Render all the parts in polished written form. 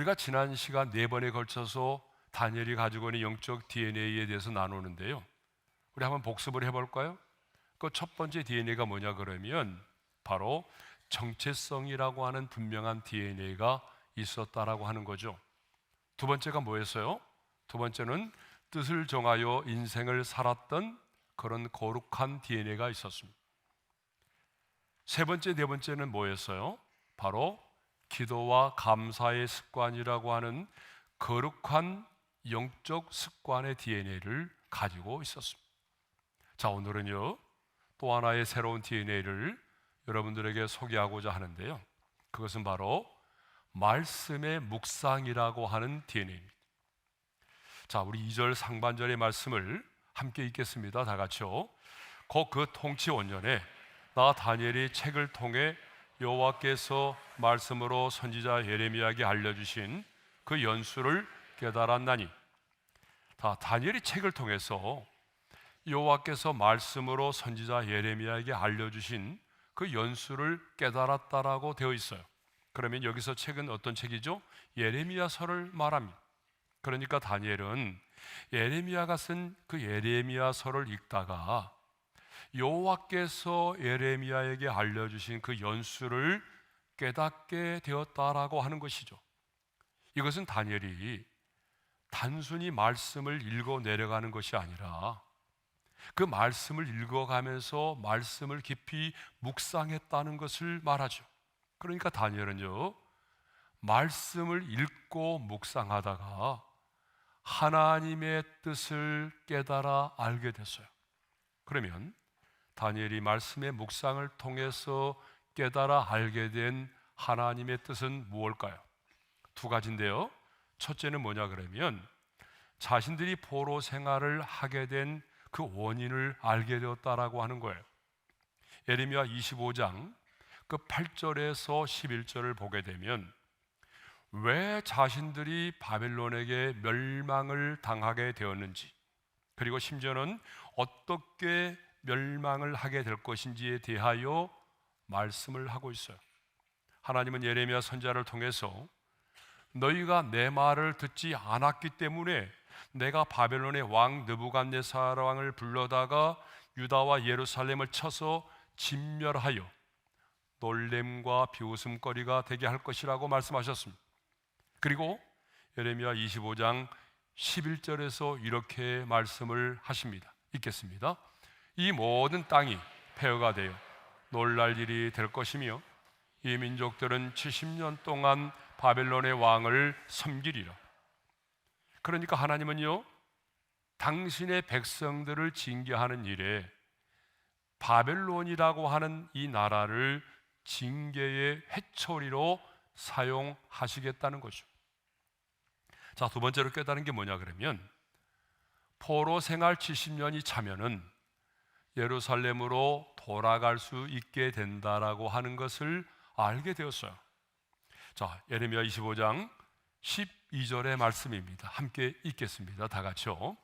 우리가 지난 시간 4번에 걸쳐서 다니엘이 가지고 있는 영적 DNA에 대해서 나누는데요, 우리 한번 복습을 해볼까요? 그 첫 번째 DNA가 뭐냐 그러면 바로 정체성이라고 하는 분명한 DNA가 있었다라고 하는 거죠. 두 번째가 뭐였어요? 두 번째는 뜻을 정하여 인생을 살았던 그런 거룩한 DNA가 있었습니다. 세 번째, 네 번째는 뭐였어요? 바로 기도와 감사의 습관이라고 하는 거룩한 영적 습관의 DNA를 가지고 있었습니다. 자, 오늘은요, 또 하나의 새로운 DNA를 여러분들에게 소개하고자 하는데요, 그것은 바로 말씀의 묵상이라고 하는 DNA입니다. 자, 우리 2절 상반절의 말씀을 함께 읽겠습니다. 다 같이요. 곧 그 통치 5년에 나 다니엘이 책을 통해 여호와께서 말씀으로 선지자 예레미야에게 알려주신 그 연수를 깨달았나니. 다니엘이 책을 통해서 여호와께서 말씀으로 선지자 예레미야에게 알려주신 그 연수를 깨달았다라고 되어 있어요. 그러면 여기서 책은 어떤 책이죠? 예레미야서를 말합니다. 그러니까 다니엘은 예레미야가 쓴 그 예레미야서를 읽다가 여호와께서 예레미야에게 알려주신 그 연수를 깨닫게 되었다라고 하는 것이죠. 이것은 다니엘이 단순히 말씀을 읽어 내려가는 것이 아니라 그 말씀을 읽어가면서 말씀을 깊이 묵상했다는 것을 말하죠. 그러니까 다니엘은요, 말씀을 읽고 묵상하다가 하나님의 뜻을 깨달아 알게 됐어요. 그러면 다니엘이 말씀의 묵상을 통해서 깨달아 알게 된 하나님의 뜻은 무엇일까요? 두 가지인데요, 첫째는 뭐냐 그러면 자신들이 포로 생활을 하게 된 그 원인을 알게 되었다라고 하는 거예요. 예레미야 25장 그 8절에서 11절을 보게 되면 왜 자신들이 바벨론에게 멸망을 당하게 되었는지, 그리고 심지어는 어떻게 멸망을 하게 될 것인지에 대하여 말씀을 하고 있어요. 하나님은 예레미야 선지자를 통해서 너희가 내 말을 듣지 않았기 때문에 내가 바벨론의 왕 느부갓네살 왕을 불러다가 유다와 예루살렘을 쳐서 진멸하여 놀램과 비웃음거리가 되게 할 것이라고 말씀하셨습니다. 그리고 예레미야 25장 11절에서 이렇게 말씀을 하십니다. 읽겠습니다. 이 모든 땅이 폐허가 되어 놀랄 일이 될 것이며 이 민족들은 70년 동안 바벨론의 왕을 섬기리라. 그러니까 하나님은요, 당신의 백성들을 징계하는 일에 바벨론이라고 하는 이 나라를 징계의 회초리로 사용하시겠다는 거죠. 자, 두 번째로 깨달은 게 뭐냐 그러면 포로 생활 70년이 차면은 예루살렘으로 돌아갈 수 있게 된다라고 하는 것을 알게 되었어요. 자, 예레미야 25장 12절의 말씀입니다. 함께 읽겠습니다. 다 같이요.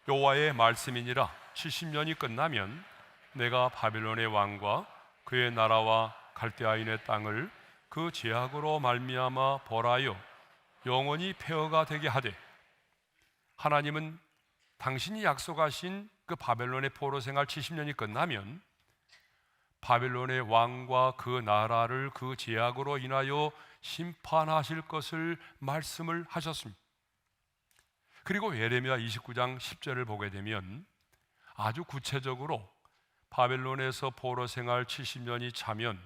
여호와의 말씀이니라 70년이 끝나면 내가 바벨론의 왕과 그의 나라와 갈대아인의 땅을 그 죄악으로 말미암아 벌하여 영원히 폐허가 되게 하되, 하나님은 당신이 약속하신 그 바벨론의 포로 생활 70년이 끝나면 바벨론의 왕과 그 나라를 그 죄악으로 인하여 심판하실 것을 말씀을 하셨습니다. 그리고 예레미야 29장 10절을 보게 되면 아주 구체적으로 바벨론에서 포로 생활 70년이 차면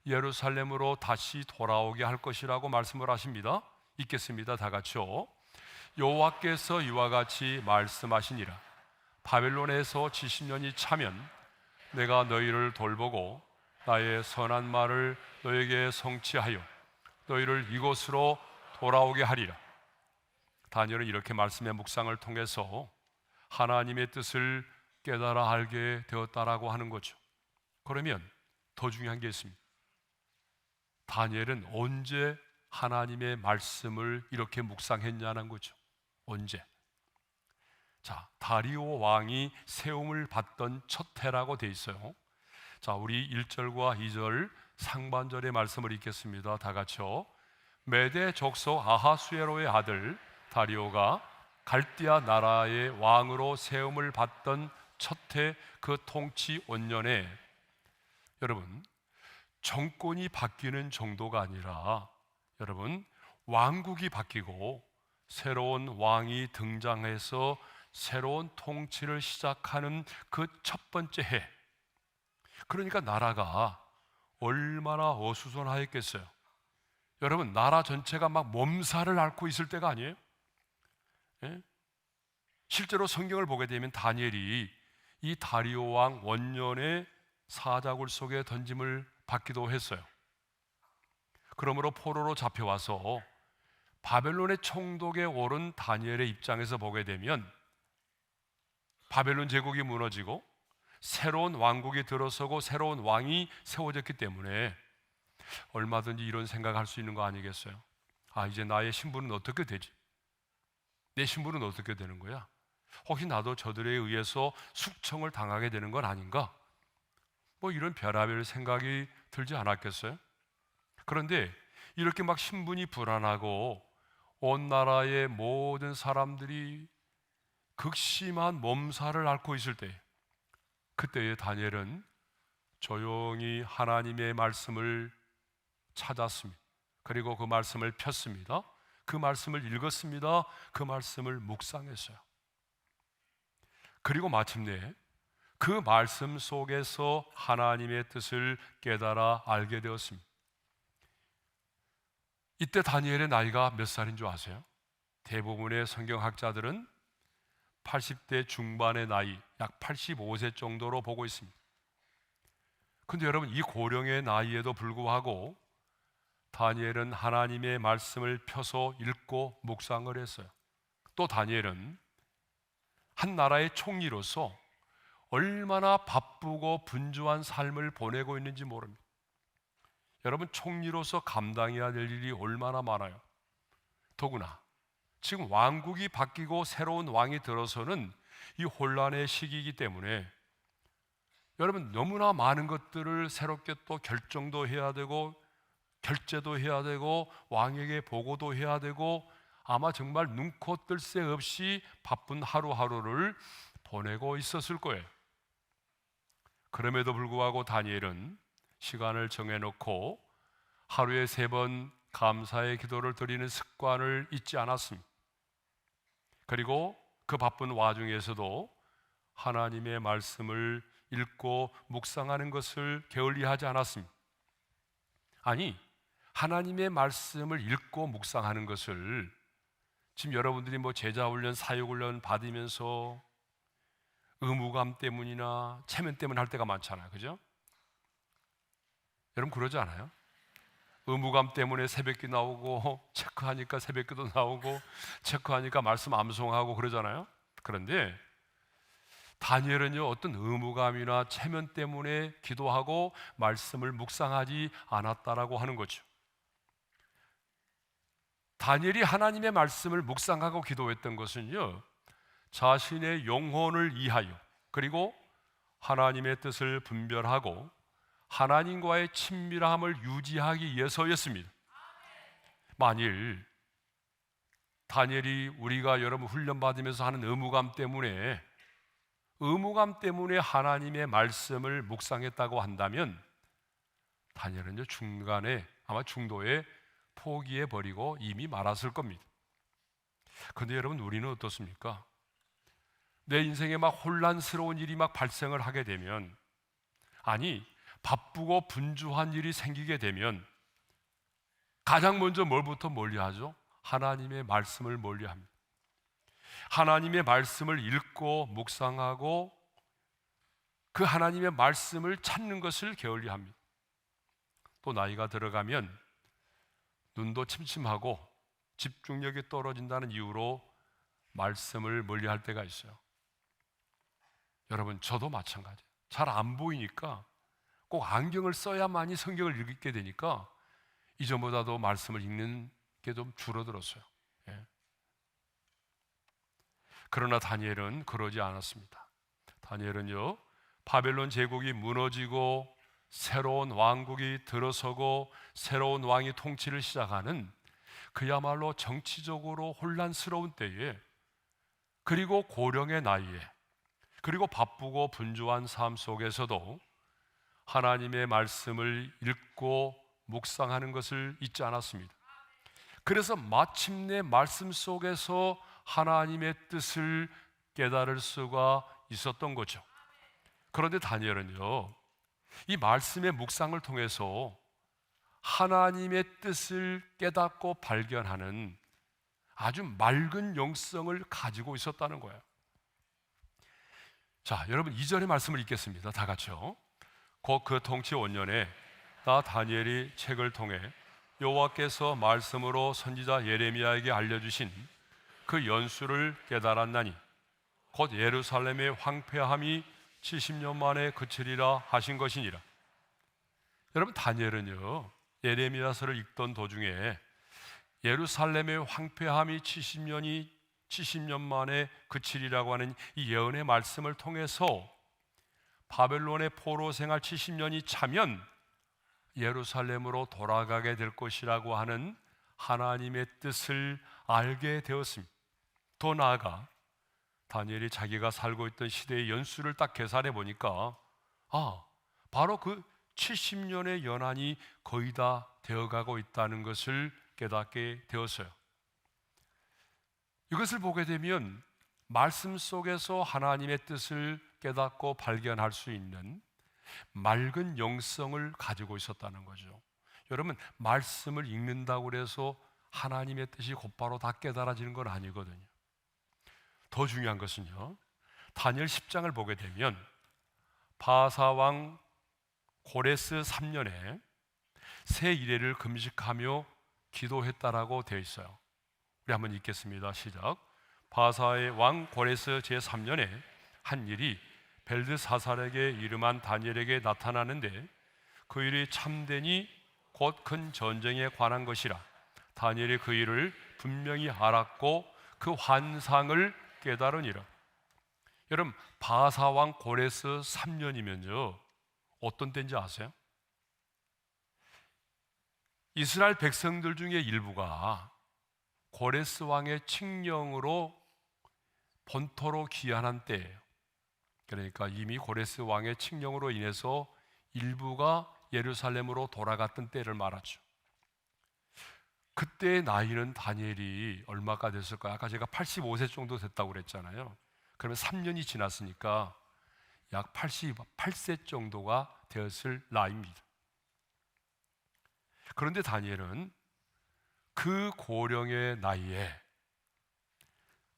예루살렘으로 다시 돌아오게 할 것이라고 말씀을 하십니다. 읽겠습니다. 다 같이요. 여호와께서 이와 같이 말씀하시니라. 바벨론에서 70년이 차면 내가 너희를 돌보고 나의 선한 말을 너에게 성취하여 너희를 이곳으로 돌아오게 하리라. 다니엘은 이렇게 말씀의 묵상을 통해서 하나님의 뜻을 깨달아 알게 되었다라고 하는 거죠. 그러면 더 중요한 게 있습니다. 다니엘은 언제 하나님의 말씀을 이렇게 묵상했냐는 거죠. 언제? 자, 다리오 왕이 세움을 받던 첫 해라고 돼 있어요. 자, 우리 1절과 2절 상반절의 말씀을 읽겠습니다. 다 같이요. 메대 족속 아하수에로의 아들 다리오가 갈디아 나라의 왕으로 세움을 받던 첫해 그 통치 원년에, 여러분, 정권이 바뀌는 정도가 아니라 여러분, 왕국이 바뀌고 새로운 왕이 등장해서 새로운 통치를 시작하는 그 첫 번째 해, 그러니까 나라가 얼마나 어수선하였겠어요. 여러분, 나라 전체가 막 몸살을 앓고 있을 때가 아니에요? 예? 실제로 성경을 보게 되면 다니엘이 이 다리오 왕 원년의 사자굴 속에 던짐을 받기도 했어요. 그러므로 포로로 잡혀와서 바벨론의 총독에 오른 다니엘의 입장에서 보게 되면 바벨론 제국이 무너지고 새로운 왕국이 들어서고 새로운 왕이 세워졌기 때문에 얼마든지 이런 생각할 수 있는 거 아니겠어요? 아, 이제 나의 신분은 어떻게 되지? 내 신분은 어떻게 되는 거야? 혹시 나도 저들에 의해서 숙청을 당하게 되는 건 아닌가? 뭐 이런 별의별 생각이 들지 않았겠어요? 그런데 이렇게 막 신분이 불안하고 온 나라의 모든 사람들이 극심한 몸살을 앓고 있을 때, 그때에 다니엘은 조용히 하나님의 말씀을 찾았습니다. 그리고 그 말씀을 폈습니다. 그 말씀을 읽었습니다. 그 말씀을 묵상했어요. 그리고 마침내 그 말씀 속에서 하나님의 뜻을 깨달아 알게 되었습니다. 이때 다니엘의 나이가 몇 살인 줄 아세요? 대부분의 성경학자들은 80대 중반의 나이, 약 85세 정도로 보고 있습니다. 근데 여러분, 이 고령의 나이에도 불구하고 다니엘은 하나님의 말씀을 펴서 읽고 묵상을 했어요. 또 다니엘은 한 나라의 총리로서 얼마나 바쁘고 분주한 삶을 보내고 있는지 모릅니다. 여러분, 총리로서 감당해야 될 일이 얼마나 많아요. 더구나 지금 왕국이 바뀌고 새로운 왕이 들어서는 이 혼란의 시기이기 때문에 여러분, 너무나 많은 것들을 새롭게 또 결정도 해야 되고 결제도 해야 되고 왕에게 보고도 해야 되고, 아마 정말 눈코 뜰 새 없이 바쁜 하루하루를 보내고 있었을 거예요. 그럼에도 불구하고 다니엘은 시간을 정해놓고 하루에 3번 감사의 기도를 드리는 습관을 잊지 않았습니다. 그리고 그 바쁜 와중에서도 하나님의 말씀을 읽고 묵상하는 것을 게을리하지 않았습니다. 아니, 하나님의 말씀을 읽고 묵상하는 것을 지금 여러분들이 뭐 제자훈련, 사역훈련 받으면서 의무감 때문이나 체면 때문에 할 때가 많잖아요. 그죠? 여러분 그러지 않아요? 의무감 때문에 새벽기 나오고 체크하니까 새벽기도 나오고 체크하니까 말씀 암송하고 그러잖아요. 그런데 다니엘은요, 어떤 의무감이나 체면 때문에 기도하고 말씀을 묵상하지 않았다라고 하는 거죠. 다니엘이 하나님의 말씀을 묵상하고 기도했던 것은요, 자신의 영혼을 위하여, 그리고 하나님의 뜻을 분별하고 하나님과의 친밀함을 유지하기 위해서였습니다. 만일 다니엘이 우리가 여러분 훈련받으면서 하는 의무감 때문에 하나님의 말씀을 묵상했다고 한다면 다니엘은 중간에 아마 중도에 포기해버리고 이미 말았을 겁니다. 그런데 여러분, 우리는 어떻습니까? 내 인생에 막 혼란스러운 일이 막 발생을 하게 되면, 아니 바쁘고 분주한 일이 생기게 되면 가장 먼저 뭘부터 멀리하죠? 하나님의 말씀을 멀리합니다. 하나님의 말씀을 읽고 묵상하고 그 하나님의 말씀을 찾는 것을 게을리합니다. 또 나이가 들어가면 눈도 침침하고 집중력이 떨어진다는 이유로 말씀을 멀리할 때가 있어요. 여러분, 저도 마찬가지예요. 잘 안 보이니까 꼭 안경을 써야만이 성경을 읽게 되니까 이전보다도 말씀을 읽는 게 좀 줄어들었어요. 예. 그러나 다니엘은 그러지 않았습니다. 다니엘은요, 바벨론 제국이 무너지고 새로운 왕국이 들어서고 새로운 왕이 통치를 시작하는 그야말로 정치적으로 혼란스러운 때에, 그리고 고령의 나이에, 그리고 바쁘고 분주한 삶 속에서도 하나님의 말씀을 읽고 묵상하는 것을 잊지 않았습니다. 그래서 마침내 말씀 속에서 하나님의 뜻을 깨달을 수가 있었던 거죠. 그런데 다니엘은요, 이 말씀의 묵상을 통해서 하나님의 뜻을 깨닫고 발견하는 아주 맑은 영성을 가지고 있었다는 거예요. 자, 여러분 2절의 말씀을 읽겠습니다. 다 같이요. 곧 그 통치 5년에 나 다니엘이 책을 통해 여호와께서 말씀으로 선지자 예레미야에게 알려주신 그 연수를 깨달았나니 곧 예루살렘의 황폐함이 70년 만에 그치리라 하신 것이니라. 여러분, 다니엘은요, 예레미야서를 읽던 도중에 예루살렘의 황폐함이 70년 만에 그치리라고 하는 이 예언의 말씀을 통해서 바벨론의 포로 생활 70년이 차면 예루살렘으로 돌아가게 될 것이라고 하는 하나님의 뜻을 알게 되었습니다. 더 나아가 다니엘이 자기가 살고 있던 시대의 연수를 딱 계산해 보니까 바로 그 70년의 연한이 거의 다 되어가고 있다는 것을 깨닫게 되었어요. 이것을 보게 되면 말씀 속에서 하나님의 뜻을 깨닫고 발견할 수 있는 맑은 영성을 가지고 있었다는 거죠. 여러분, 말씀을 읽는다고 해서 하나님의 뜻이 곧바로 다 깨달아지는 건 아니거든요. 더 중요한 것은요, 다니엘 10장을 보게 되면 바사왕 고레스 3년에 새 이레를 금식하며 기도했다라고 되어 있어요. 우리 한번 읽겠습니다. 시작. 바사의 왕 고레스 제3년에 한 일이 벨드사살에게 이름한 다니엘에게 나타나는데 그 일이 참되니 곧 큰 전쟁에 관한 것이라. 다니엘이 그 일을 분명히 알았고 그 환상을 깨달으니라. 여러분, 바사왕 고레스 3년이면요 어떤 때인지 아세요? 이스라엘 백성들 중에 일부가 고레스 왕의 칙령으로 본토로 귀환한 때예요. 그러니까 이미 고레스 왕의 칙령으로 인해서 일부가 예루살렘으로 돌아갔던 때를 말하죠. 그때의 나이는 다니엘이 얼마가 됐을까요? 아까 제가 85세 정도 됐다고 그랬잖아요. 그러면 3년이 지났으니까 약 88세 정도가 되었을 나이입니다. 그런데 다니엘은 그 고령의 나이에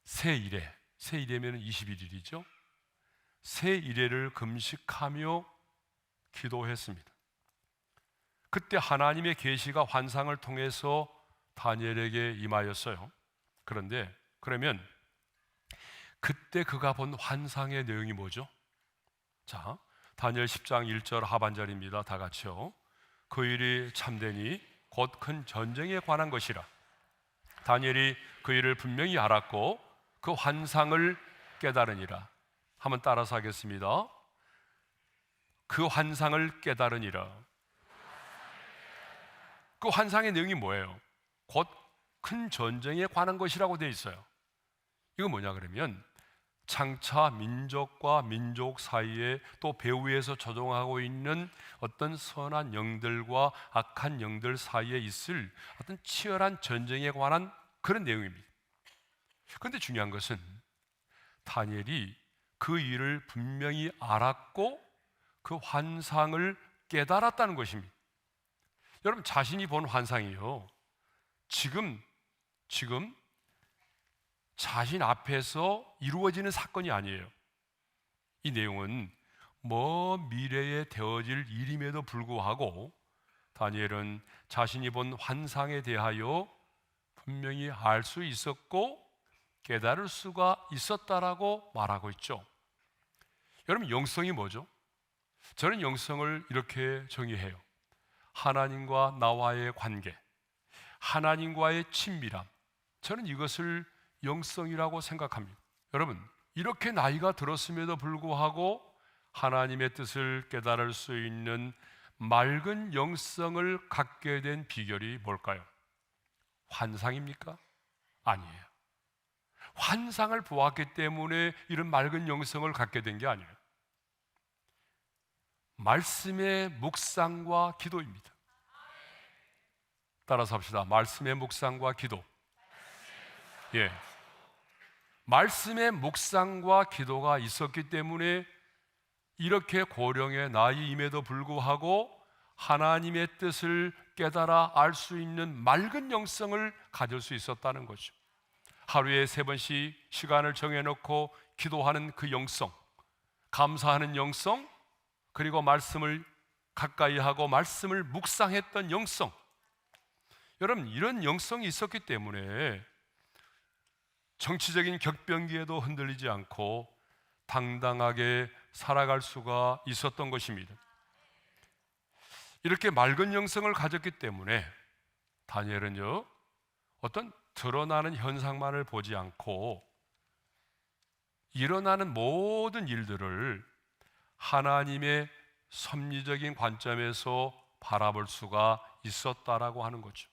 새 이레면 21일이죠. 새 이레를 금식하며 기도했습니다. 그때 하나님의 계시가 환상을 통해서 다니엘에게 임하였어요. 그러면 그때 그가 본 환상의 내용이 뭐죠? 자, 다니엘 10장 1절 하반절입니다. 다 같이요. 그 일이 참되니 곧 큰 전쟁에 관한 것이라. 다니엘이 그 일을 분명히 알았고 그 환상을 깨달으니라. 한번 따라서 하겠습니다. 그 환상을 깨달으니라. 그 환상의 내용이 뭐예요? 곧 큰 전쟁에 관한 것이라고 되어 있어요. 이건 뭐냐 그러면 장차 민족과 민족 사이에 또 배후에서 조종하고 있는 어떤 선한 영들과 악한 영들 사이에 있을 어떤 치열한 전쟁에 관한 그런 내용입니다. 그런데 중요한 것은 다니엘이 그 일을 분명히 알았고 그 환상을 깨달았다는 것입니다. 여러분, 자신이 본 환상이요, 지금 자신 앞에서 이루어지는 사건이 아니에요. 이 내용은 먼 미래에 되어질 일임에도 불구하고 다니엘은 자신이 본 환상에 대하여 분명히 알 수 있었고 깨달을 수가 있었다라고 말하고 있죠. 여러분, 영성이 뭐죠? 저는 영성을 이렇게 정의해요. 하나님과 나와의 관계, 하나님과의 친밀함, 저는 이것을 영성이라고 생각합니다. 여러분, 이렇게 나이가 들었음에도 불구하고 하나님의 뜻을 깨달을 수 있는 맑은 영성을 갖게 된 비결이 뭘까요? 환상입니까? 아니에요. 환상을 보았기 때문에 이런 맑은 영성을 갖게 된 게 아니에요. 말씀의 묵상과 기도입니다. 따라서 합시다. 말씀의 묵상과 기도. 예. 말씀의 묵상과 기도가 있었기 때문에 이렇게 고령의 나이임에도 불구하고 하나님의 뜻을 깨달아 알 수 있는 맑은 영성을 가질 수 있었다는 거죠. 하루에 3번씩 시간을 정해놓고 기도하는 그 영성, 감사하는 영성, 그리고 말씀을 가까이 하고 말씀을 묵상했던 영성. 여러분, 이런 영성이 있었기 때문에 정치적인 격변기에도 흔들리지 않고 당당하게 살아갈 수가 있었던 것입니다. 이렇게 맑은 영성을 가졌기 때문에 다니엘은요, 어떤 드러나는 현상만을 보지 않고 일어나는 모든 일들을 하나님의 섭리적인 관점에서 바라볼 수가 있었다라고 하는 거죠.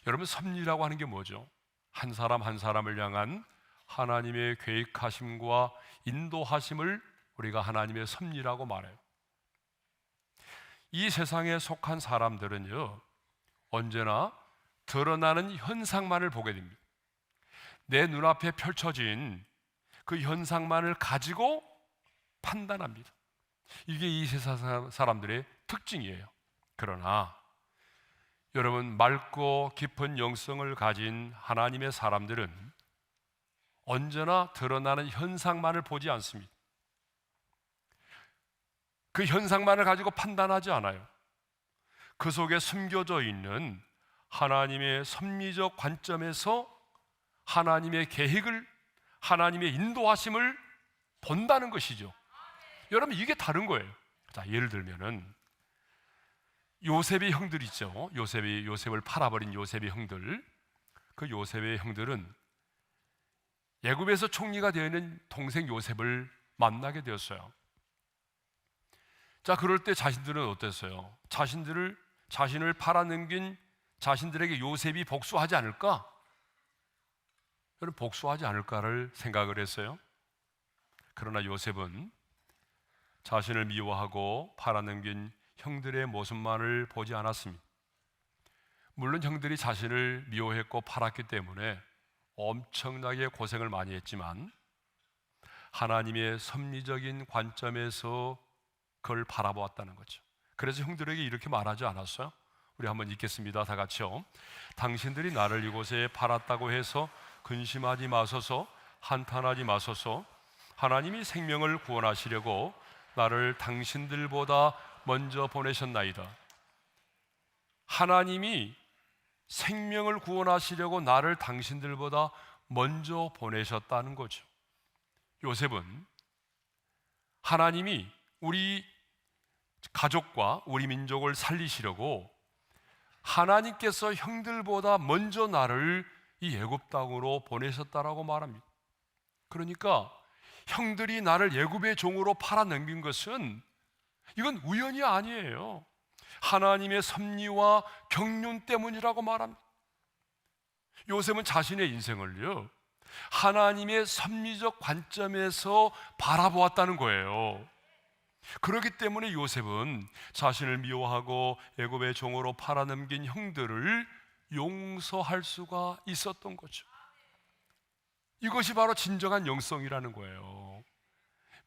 여러분, 섭리라고 하는 게 뭐죠? 한 사람 한 사람을 향한 하나님의 계획하심과 인도하심을 우리가 하나님의 섭리라고 말해요. 이 세상에 속한 사람들은요, 언제나 드러나는 현상만을 보게 됩니다. 내 눈앞에 펼쳐진 그 현상만을 가지고 판단합니다. 이게 이 세상 사람들의 특징이에요. 그러나 여러분, 맑고 깊은 영성을 가진 하나님의 사람들은 언제나 드러나는 현상만을 보지 않습니다. 그 현상만을 가지고 판단하지 않아요. 그 속에 숨겨져 있는 하나님의 섭리적 관점에서 하나님의 계획을, 하나님의 인도하심을 본다는 것이죠. 여러분, 이게 다른 거예요. 자, 예를 들면은 요셉의 형들 있죠. 요셉을 팔아버린 요셉의 형들. 그 요셉의 형들은 애굽에서 총리가 되어 있는 동생 요셉을 만나게 되었어요. 자, 그럴 때 자신들은 어땠어요? 자신을 팔아넘긴 자신들에게 요셉이 복수하지 않을까? 여러분, 복수하지 않을까를 생각을 했어요. 그러나 요셉은 자신을 미워하고 팔아넘긴 형들의 모습만을 보지 않았습니다. 물론 형들이 자신을 미워했고 팔았기 때문에 엄청나게 고생을 많이 했지만 하나님의 섭리적인 관점에서 그걸 바라보았다는 거죠. 그래서 형들에게 이렇게 말하지 않았어요? 우리 한번 읽겠습니다. 다 같이요. 당신들이 나를 이곳에 팔았다고 해서 근심하지 마소서, 한탄하지 마소서. 하나님이 생명을 구원하시려고 나를 당신들보다 먼저 보내셨나이다. 하나님이 생명을 구원하시려고 나를 당신들보다 먼저 보내셨다는 거죠. 요셉은 하나님이 우리 가족과 우리 민족을 살리시려고 하나님께서 형들보다 먼저 나를 이 애굽 땅으로 보내셨다라고 말합니다. 그러니까 형들이 나를 애굽의 종으로 팔아넘긴 것은 이건 우연이 아니에요. 하나님의 섭리와 경륜 때문이라고 말합니다. 요셉은 자신의 인생을요, 하나님의 섭리적 관점에서 바라보았다는 거예요. 그렇기 때문에 요셉은 자신을 미워하고 애굽의 종으로 팔아넘긴 형들을 용서할 수가 있었던 거죠. 이것이 바로 진정한 영성이라는 거예요.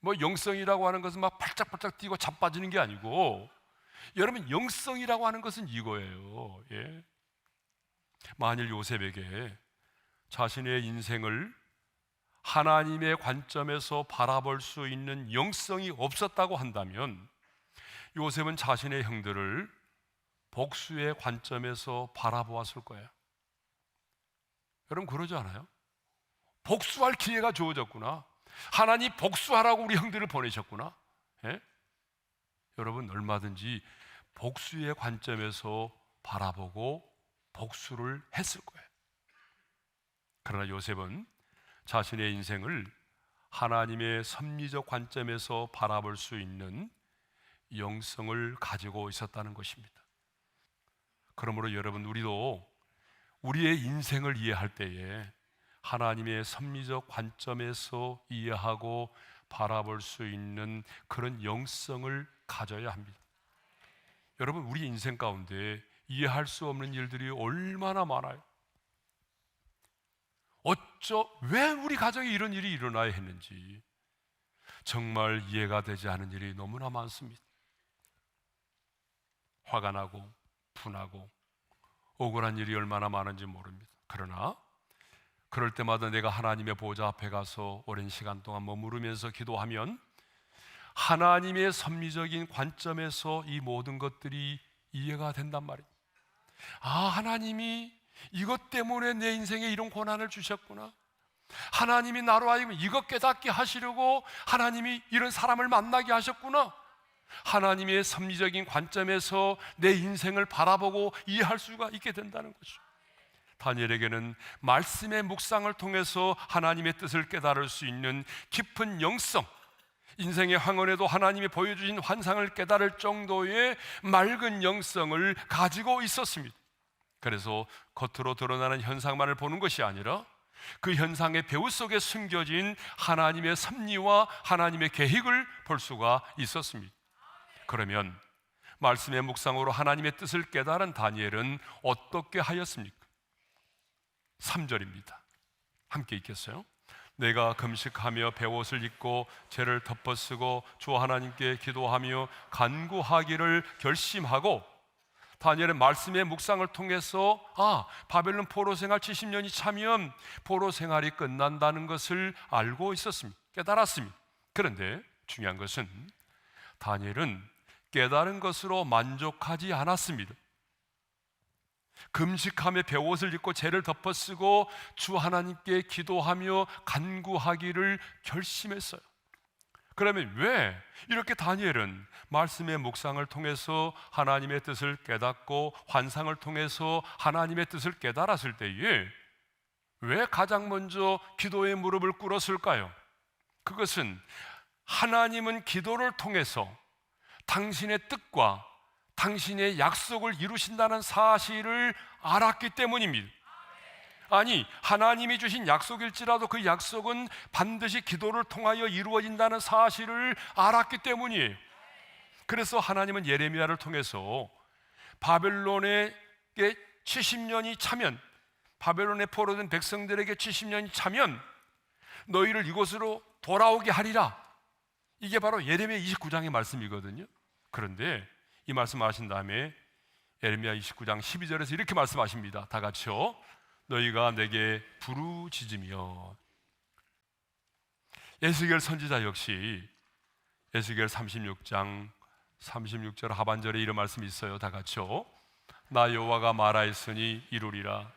뭐 영성이라고 하는 것은 막 팔짝팔짝 뛰고 자빠지는 게 아니고, 여러분, 영성이라고 하는 것은 이거예요. 예. 만일 요셉에게 자신의 인생을 하나님의 관점에서 바라볼 수 있는 영성이 없었다고 한다면 요셉은 자신의 형들을 복수의 관점에서 바라보았을 거예요. 여러분, 그러지 않아요? 복수할 기회가 주어졌구나. 하나님 복수하라고 우리 형들을 보내셨구나. 예? 여러분, 얼마든지 복수의 관점에서 바라보고 복수를 했을 거예요. 그러나 요셉은 자신의 인생을 하나님의 섭리적 관점에서 바라볼 수 있는 영성을 가지고 있었다는 것입니다. 그러므로 여러분, 우리도 우리의 인생을 이해할 때에 하나님의 섭리적 관점에서 이해하고 바라볼 수 있는 그런 영성을 가져야 합니다. 여러분, 우리 인생 가운데 이해할 수 없는 일들이 얼마나 많아요. 왜 우리 가정에 이런 일이 일어나야 했는지 정말 이해가 되지 않은 일이 너무나 많습니다. 화가 나고 분하고 억울한 일이 얼마나 많은지 모릅니다. 그러나 그럴 때마다 내가 하나님의 보좌 앞에 가서 오랜 시간 동안 머무르면서 기도하면 하나님의 섭리적인 관점에서 이 모든 것들이 이해가 된단 말이에요. 하나님이 이것 때문에 내 인생에 이런 고난을 주셨구나. 하나님이 나로 하여금 이것 깨닫게 하시려고 하나님이 이런 사람을 만나게 하셨구나. 하나님의 섭리적인 관점에서 내 인생을 바라보고 이해할 수가 있게 된다는 거죠. 다니엘에게는 말씀의 묵상을 통해서 하나님의 뜻을 깨달을 수 있는 깊은 영성, 인생의 황혼에도 하나님이 보여주신 환상을 깨달을 정도의 맑은 영성을 가지고 있었습니다. 그래서 겉으로 드러나는 현상만을 보는 것이 아니라 그 현상의 배후 속에 숨겨진 하나님의 섭리와 하나님의 계획을 볼 수가 있었습니다. 그러면 말씀의 묵상으로 하나님의 뜻을 깨달은 다니엘은 어떻게 하였습니까? 3절입니다. 함께 읽겠어요? 내가 금식하며 베옷을 입고 죄를 덮어쓰고 주 하나님께 기도하며 간구하기를 결심하고, 다니엘은 말씀의 묵상을 통해서 바벨론 포로 생활 70년이 차면 포로 생활이 끝난다는 것을 알고 있었습니다. 깨달았습니다. 그런데 중요한 것은 다니엘은 깨달은 것으로 만족하지 않았습니다. 금식하며 베옷을 입고 죄를 덮어쓰고 주 하나님께 기도하며 간구하기를 결심했어요. 그러면 왜 이렇게 다니엘은 말씀의 묵상을 통해서 하나님의 뜻을 깨닫고 환상을 통해서 하나님의 뜻을 깨달았을 때에 왜 가장 먼저 기도의 무릎을 꿇었을까요? 그것은 하나님은 기도를 통해서 당신의 뜻과 당신의 약속을 이루신다는 사실을 알았기 때문입니다. 아니, 하나님이 주신 약속일지라도 그 약속은 반드시 기도를 통하여 이루어진다는 사실을 알았기 때문이에요. 그래서 하나님은 예레미야를 통해서 바벨론에게 70년이 차면, 바벨론에 포로된 백성들에게 70년이 차면 너희를 이곳으로 돌아오게 하리라, 이게 바로 예레미야 29장의 말씀이거든요. 그런데 이 말씀 하신 다음에 예레미야 29장 12절에서 이렇게 말씀하십니다. 다 같이요. 너희가 내게 부르짖으며. 에스겔 선지자 역시 에스겔 36장 36절 하반절에 이런 말씀이 있어요. 다 같이요. 나 여호와가 말하였으니 이루리라.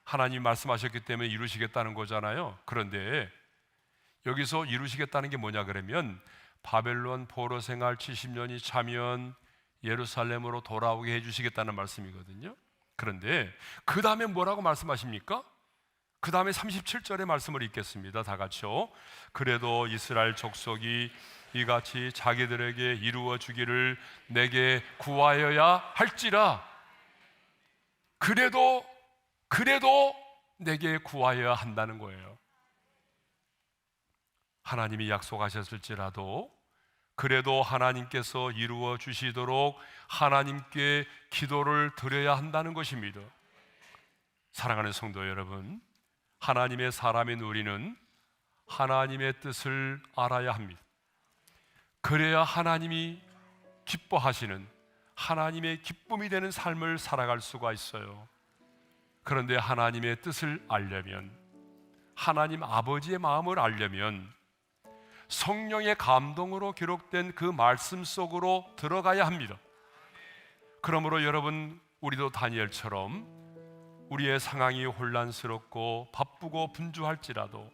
하나님 말씀하셨기 때문에 이루시겠다는 거잖아요. 그런데 여기서 이루시겠다는 게 뭐냐 그러면 바벨론 포로 생활 70년이 차면 예루살렘으로 돌아오게 해주시겠다는 말씀이거든요. 그런데 그 다음에 뭐라고 말씀하십니까? 그 다음에 37절의 말씀을 읽겠습니다. 다 같이요. 그래도 이스라엘 족속이 이같이 자기들에게 이루어 주기를 내게 구하여야 할지라. 그래도 내게 구하여야 한다는 거예요. 하나님이 약속하셨을지라도 그래도 하나님께서 이루어 주시도록 하나님께 기도를 드려야 한다는 것입니다. 사랑하는 성도 여러분, 하나님의 사람인 우리는 하나님의 뜻을 알아야 합니다. 그래야 하나님이 기뻐하시는, 하나님의 기쁨이 되는 삶을 살아갈 수가 있어요. 그런데 하나님의 뜻을 알려면, 하나님 아버지의 마음을 알려면 성령의 감동으로 기록된 그 말씀 속으로 들어가야 합니다. 그러므로 여러분, 우리도 다니엘처럼 우리의 상황이 혼란스럽고 바쁘고 분주할지라도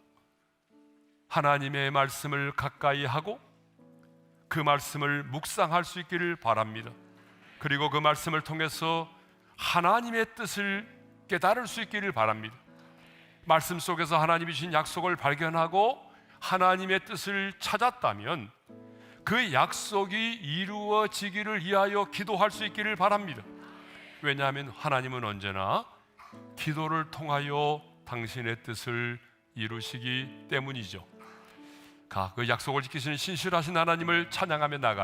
하나님의 말씀을 가까이 하고 그 말씀을 묵상할 수 있기를 바랍니다. 그리고 그 말씀을 통해서 하나님의 뜻을 깨달을 수 있기를 바랍니다. 말씀 속에서 하나님이 주신 약속을 발견하고 하나님의 뜻을 찾았다면 그 약속이 이루어지기를 위하여 기도할 수 있기를 바랍니다. 왜냐하면 하나님은 언제나 기도를 통하여 당신의 뜻을 이루시기 때문이죠. 그 약속을 지키시는 신실하신 하나님을 찬양하며 나아갑니다.